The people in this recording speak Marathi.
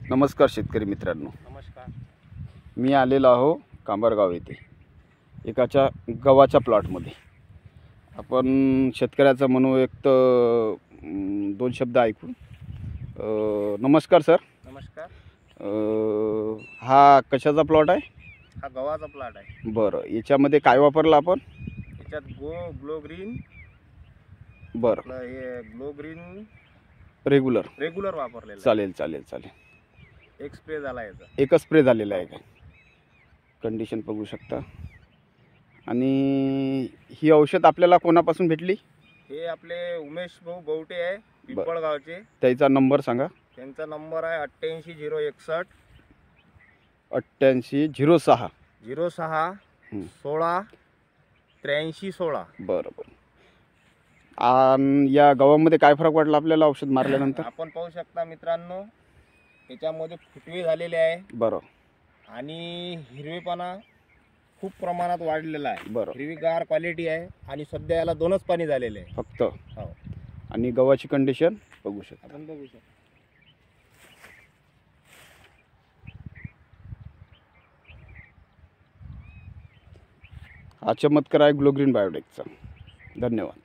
नमस्कार शेतकरी मित्रांनो, नमस्कार. मी आलेलो आहो कांबरगाव येथे एकाच्या गव्हाच्या प्लॉटमध्ये. आपण शेतकऱ्याचं मनोव्यक्त दोन शब्द ऐकू. नमस्कार सर. नमस्कार. हा कशाचा प्लॉट आहे? हा गव्हाचा प्लॉट आहे. बरं, याच्यामध्ये काय वापरलं आपण? याच्यात ग्लो ग्रीन. बरं, हे ग्लो ग्रीन रेग्युलर वापरलेलं. चालेल. एक स्प्रे झाला याचा. एकच स्प्रे झालेला आहे का? कंडिशन बघू शकता. आणि ही औषध आपल्याला कोणापासून भेटली? हे आपले उमेश भाऊ बौटे आहे, पिंपळगावचे. त्याचा नंबर सांगा. त्यांचा नंबर आहे 88 061 88 06 06 16 83 16. बरं. आणि या गव्हामध्ये काय फरक वाटला आपल्याला औषध मारल्यानंतर? आपण पाहू शकता मित्रांनो, याच्यामध्ये फुटवे झालेले आहे. बरं. आणि हिरवेपणा खूप प्रमाणात वाढलेला आहे. बरं. हिरवीगार क्वालिटी आहे आणि सध्या याला 2च पाणी झालेले आहे फक्त. हो. आणि गव्हाची कंडिशन बघू शकता. आपण बघू शकतो. हा चमत्कार आहे ग्लो ग्रीन बायोटेकचा. धन्यवाद.